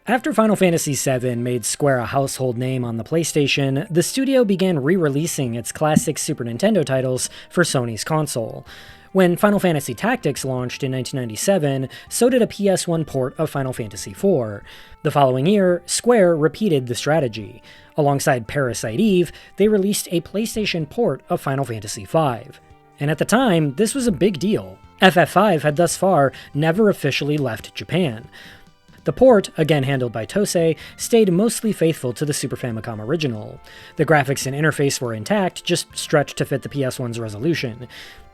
After Final Fantasy VII made Square a household name on the PlayStation, the studio began re-releasing its classic Super Nintendo titles for Sony's console. When Final Fantasy Tactics launched in 1997, so did a PS1 port of Final Fantasy IV. The following year, Square repeated the strategy. Alongside Parasite Eve, they released a PlayStation port of Final Fantasy V. And at the time, this was a big deal. FF5 had thus far never officially left Japan. The port, again handled by Tosei, stayed mostly faithful to the Super Famicom original. The graphics and interface were intact, just stretched to fit the PS1's resolution.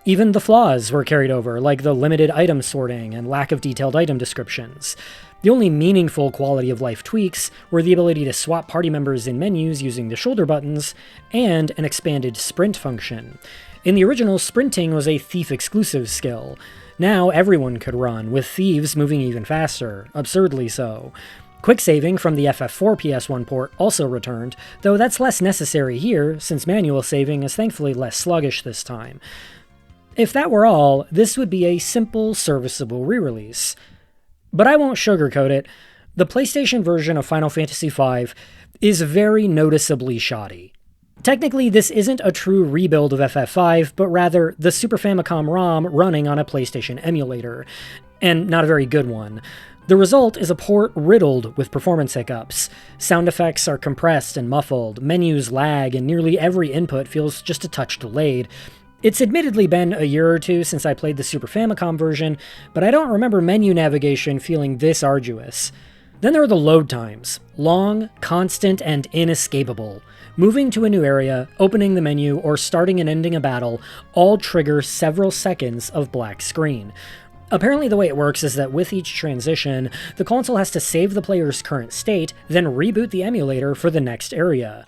Even the flaws were carried over, like the limited item sorting and lack of detailed item descriptions. The only meaningful quality of life tweaks were the ability to swap party members in menus using the shoulder buttons, and an expanded sprint function. In the original, sprinting was a thief-exclusive skill. Now everyone could run, with thieves moving even faster, absurdly so. Quick saving from the FF4 PS1 port also returned, though that's less necessary here, since manual saving is thankfully less sluggish this time. If that were all, this would be a simple, serviceable re-release. But I won't sugarcoat it. The PlayStation version of Final Fantasy V is very noticeably shoddy. Technically, this isn't a true rebuild of FF5, but rather the Super Famicom ROM running on a PlayStation emulator, and not a very good one. The result is a port riddled with performance hiccups. Sound effects are compressed and muffled, menus lag, and nearly every input feels just a touch delayed. It's admittedly been a year or two since I played the Super Famicom version, but I don't remember menu navigation feeling this arduous. Then there are the load times. Long, constant, and inescapable. Moving to a new area, opening the menu, or starting and ending a battle all trigger several seconds of black screen. Apparently the way it works is that with each transition, the console has to save the player's current state, then reboot the emulator for the next area.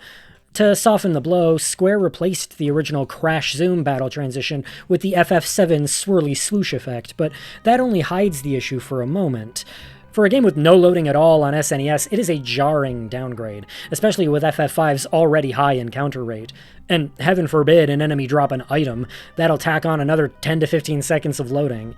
To soften the blow, Square replaced the original Crash Zoom battle transition with the FF7 swirly swoosh effect, but that only hides the issue for a moment. For a game with no loading at all on SNES, it is a jarring downgrade, especially with FF5's already high encounter rate. And heaven forbid an enemy drop an item, that'll tack on another 10 to 15 seconds of loading.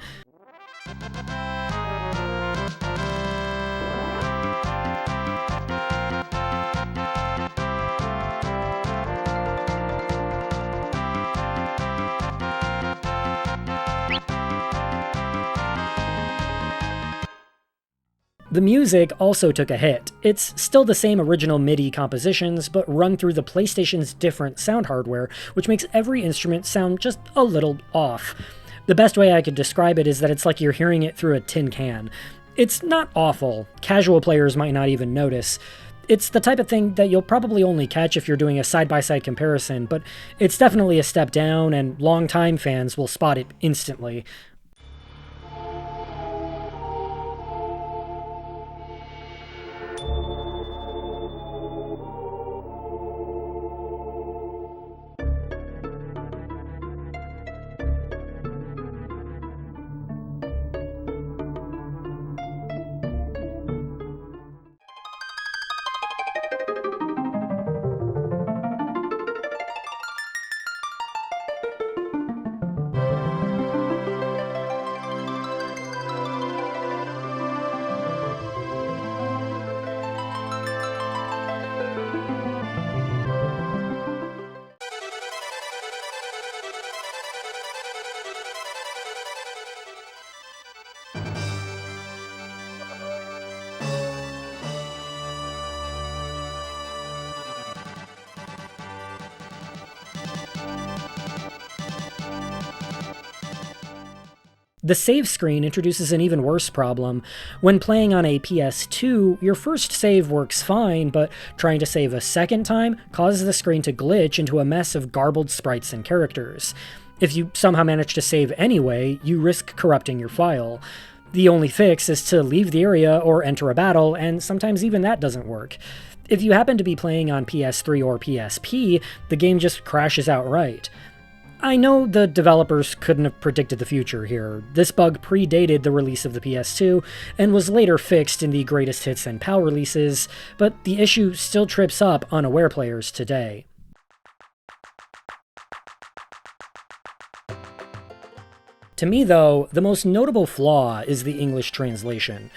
The music also took a hit. It's still the same original MIDI compositions, but run through the PlayStation's different sound hardware, which makes every instrument sound just a little off. The best way I could describe it is that it's like you're hearing it through a tin can. It's not awful. Casual players might not even notice. It's the type of thing that you'll probably only catch if you're doing a side-by-side comparison, but it's definitely a step down, and long-time fans will spot it instantly. The save screen introduces an even worse problem. When playing on a PS2, your first save works fine, but trying to save a second time causes the screen to glitch into a mess of garbled sprites and characters. If you somehow manage to save anyway, you risk corrupting your file. The only fix is to leave the area or enter a battle, and sometimes even that doesn't work. If you happen to be playing on PS3 or PSP, the game just crashes outright. I know the developers couldn't have predicted the future here. This bug predated the release of the PS2 and was later fixed in the greatest hits and PAL releases, but the issue still trips up unaware players today. To me, though, the most notable flaw is the English translation.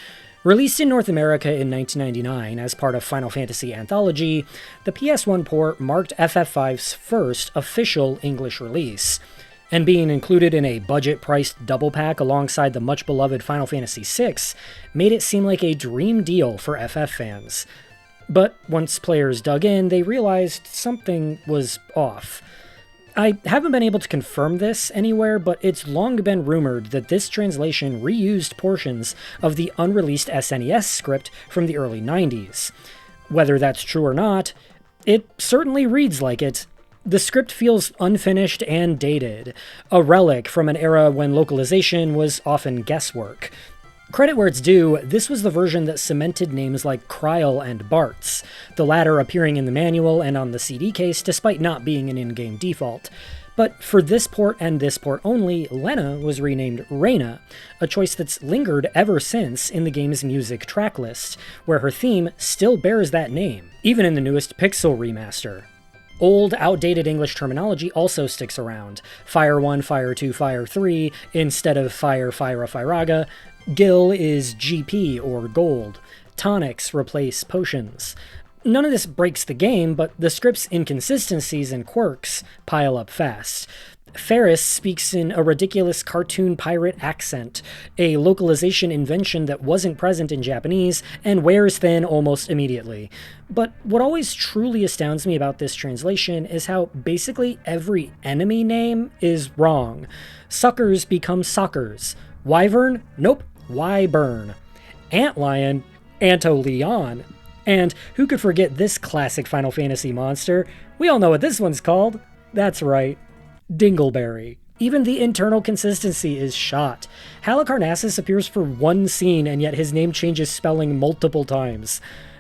Released in North America in 1999 as part of Final Fantasy Anthology, the PS1 port marked FF5's first official English release, and being included in a budget-priced double pack alongside the much-beloved Final Fantasy VI made it seem like a dream deal for FF fans. But once players dug in, they realized something was off. I haven't been able to confirm this anywhere, but it's long been rumored that this translation reused portions of the unreleased SNES script from the early 90s. Whether that's true or not, it certainly reads like it. The script feels unfinished and dated, a relic from an era when localization was often guesswork. Credit where it's due, this was the version that cemented names like Kryl and Bartz, the latter appearing in the manual and on the CD case despite not being an in-game default. But for this port and this port only, Lena was renamed Reina, a choice that's lingered ever since in the game's music tracklist, where her theme still bears that name, even in the newest Pixel remaster. Old, outdated English terminology also sticks around. Fire 1, Fire 2, Fire 3, instead of Fire, Fyra, Fyraga. Gil is GP or gold. Tonics replace potions. None of this breaks the game, but the script's inconsistencies and quirks pile up fast. Ferris speaks in a ridiculous cartoon pirate accent, a localization invention that wasn't present in Japanese and wears thin almost immediately. But what always truly astounds me about this translation is how basically every enemy name is wrong. Suckers become sockers. Wyvern? Nope. Wyburn. Antlion? Antoleon. And who could forget this classic Final Fantasy monster? We all know what this one's called. That's right. Dingleberry. Even the internal consistency is shot. Halicarnassus appears for one scene, and yet his name changes spelling multiple times.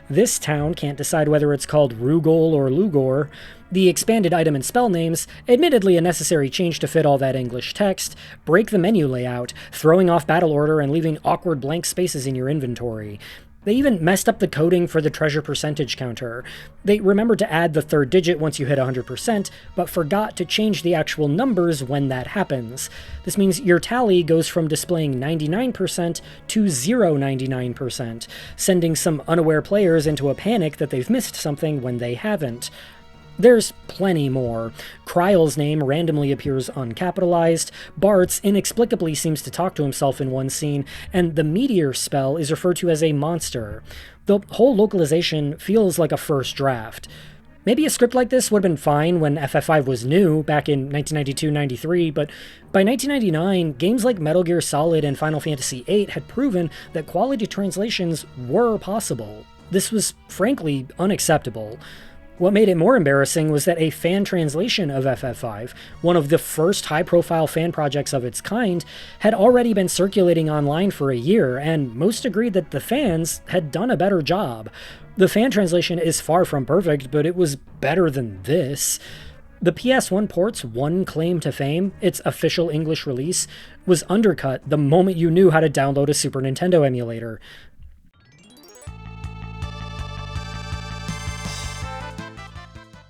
This town can't decide whether it's called Rugol or Lugor. The expanded item and spell names, admittedly a necessary change to fit all that English text, break the menu layout, throwing off battle order and leaving awkward blank spaces in your inventory. They even messed up the coding for the treasure percentage counter. They remembered to add the third digit once you hit 100%, but forgot to change the actual numbers when that happens. This means your tally goes from displaying 99% to 0.99%, sending some unaware players into a panic that they've missed something when they haven't. There's plenty more. Kryl's name randomly appears uncapitalized, Bartz inexplicably seems to talk to himself in one scene, and the meteor spell is referred to as a monster. The whole localization feels like a first draft. Maybe a script like this would have been fine when FF5 was new, back in 1992-93, but by 1999, games like Metal Gear Solid and Final Fantasy VIII had proven that quality translations were possible. This was frankly unacceptable. What made it more embarrassing was that a fan translation of FF5, one of the first high-profile fan projects of its kind, had already been circulating online for a year, and most agreed that the fans had done a better job. The fan translation is far from perfect, but it was better than this. The PS1 port's one claim to fame, its official English release, was undercut the moment you knew how to download a Super Nintendo emulator.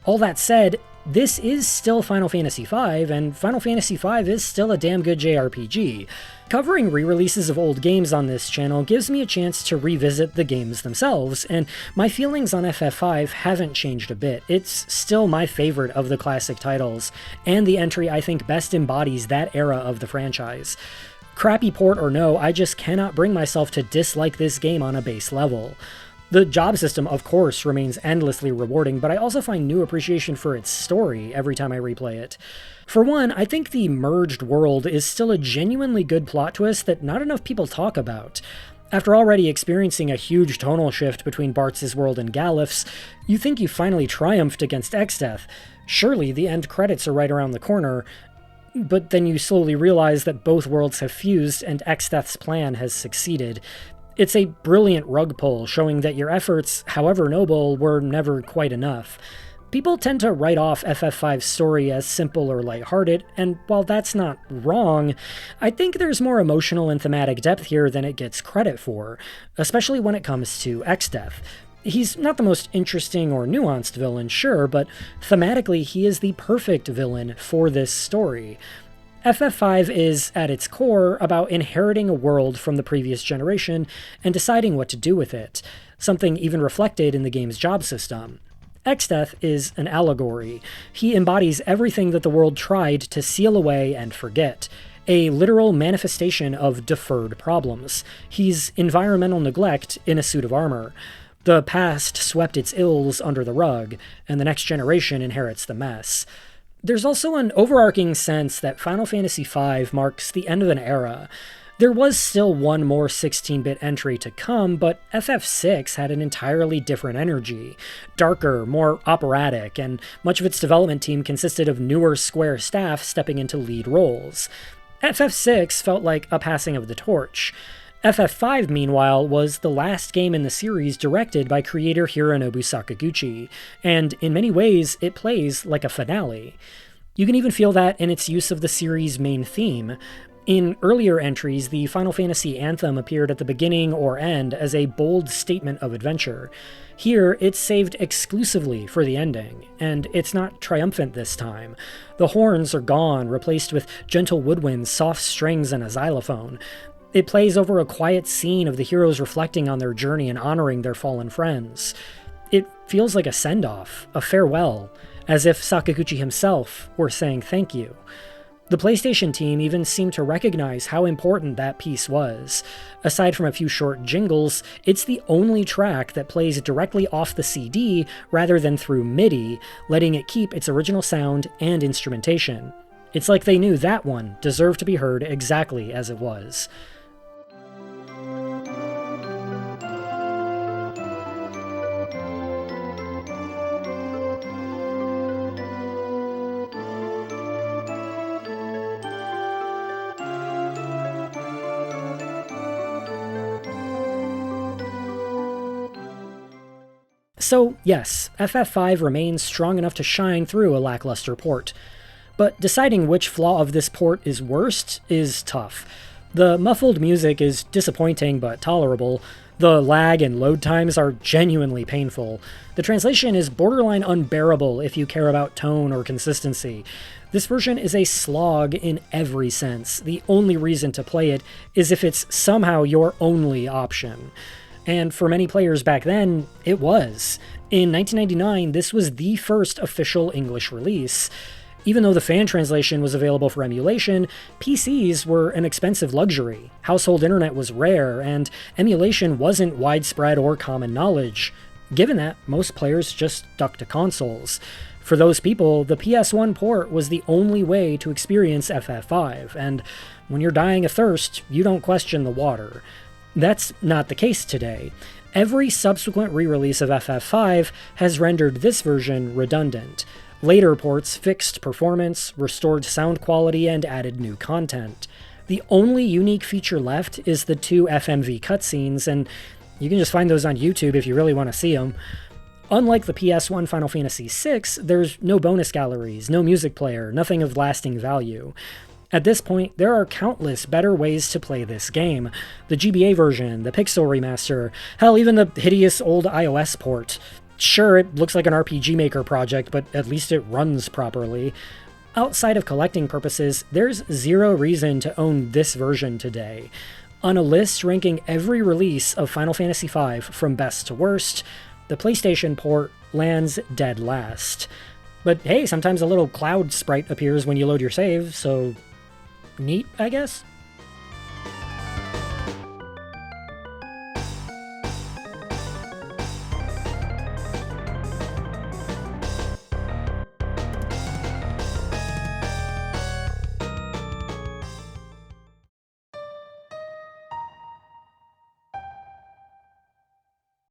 All that said, this is still Final Fantasy V, and Final Fantasy V is still a damn good JRPG. Covering re-releases of old games on this channel gives me a chance to revisit the games themselves, and my feelings on FF5 haven't changed a bit. It's still my favorite of the classic titles, and the entry I think best embodies that era of the franchise. Crappy port or no, I just cannot bring myself to dislike this game on a base level. The job system, of course, remains endlessly rewarding, but I also find new appreciation for its story every time I replay it. For one, I think the merged world is still a genuinely good plot twist that not enough people talk about. After already experiencing a huge tonal shift between Bartz's world and Galif's, you think you finally triumphed against Exdeath. Surely the end credits are right around the corner, but then you slowly realize that both worlds have fused and Exdeath's plan has succeeded. It's a brilliant rug pull, showing that your efforts, however noble, were never quite enough. People tend to write off FF5's story as simple or lighthearted, and while that's not wrong, I think there's more emotional and thematic depth here than it gets credit for, especially when it comes to Exdeath. He's not the most interesting or nuanced villain, sure, but thematically he is the perfect villain for this story. FF5 is, at its core, about inheriting a world from the previous generation and deciding what to do with it, something even reflected in the game's job system. Exdeath is an allegory. He embodies everything that the world tried to seal away and forget, a literal manifestation of deferred problems. He's environmental neglect in a suit of armor. The past swept its ills under the rug, and the next generation inherits the mess. There's also an overarching sense that Final Fantasy V marks the end of an era. There was still one more 16-bit entry to come, but FF6 had an entirely different energy. Darker, more operatic, and much of its development team consisted of newer Square staff stepping into lead roles. FF6 felt like a passing of the torch. FF5, meanwhile, was the last game in the series directed by creator Hironobu Sakaguchi, and in many ways, it plays like a finale. You can even feel that in its use of the series' main theme. In earlier entries, the Final Fantasy anthem appeared at the beginning or end as a bold statement of adventure. Here, it's saved exclusively for the ending, and it's not triumphant this time. The horns are gone, replaced with gentle woodwinds, soft strings, and a xylophone. It plays over a quiet scene of the heroes reflecting on their journey and honoring their fallen friends. It feels like a send-off, a farewell, as if Sakaguchi himself were saying thank you. The PlayStation team even seemed to recognize how important that piece was. Aside from a few short jingles, it's the only track that plays directly off the CD rather than through MIDI, letting it keep its original sound and instrumentation. It's like they knew that one deserved to be heard exactly as it was. So yes, FF5 remains strong enough to shine through a lackluster port. But deciding which flaw of this port is worst is tough. The muffled music is disappointing but tolerable. The lag and load times are genuinely painful. The translation is borderline unbearable if you care about tone or consistency. This version is a slog in every sense. The only reason to play it is if it's somehow your only option. And for many players back then, it was. In 1999, this was the first official English release. Even though the fan translation was available for emulation, PCs were an expensive luxury, household internet was rare, and emulation wasn't widespread or common knowledge. Given that, most players just stuck to consoles. For those people, the PS1 port was the only way to experience FF5, and when you're dying of thirst, you don't question the water. That's not the case today. Every subsequent re-release of FF5 has rendered this version redundant. Later ports fixed performance, restored sound quality, and added new content. The only unique feature left is the 2 FMV cutscenes, and you can just find those on YouTube if you really want to see them. Unlike the PS1 Final Fantasy VI, there's no bonus galleries, no music player, nothing of lasting value. At this point, there are countless better ways to play this game. The GBA version, the Pixel Remaster, hell, even the hideous old iOS port. Sure, it looks like an RPG Maker project, but at least it runs properly. Outside of collecting purposes, there's zero reason to own this version today. On a list ranking every release of Final Fantasy V from best to worst, the PlayStation port lands dead last. But hey, sometimes a little cloud sprite appears when you load your save, so neat, I guess?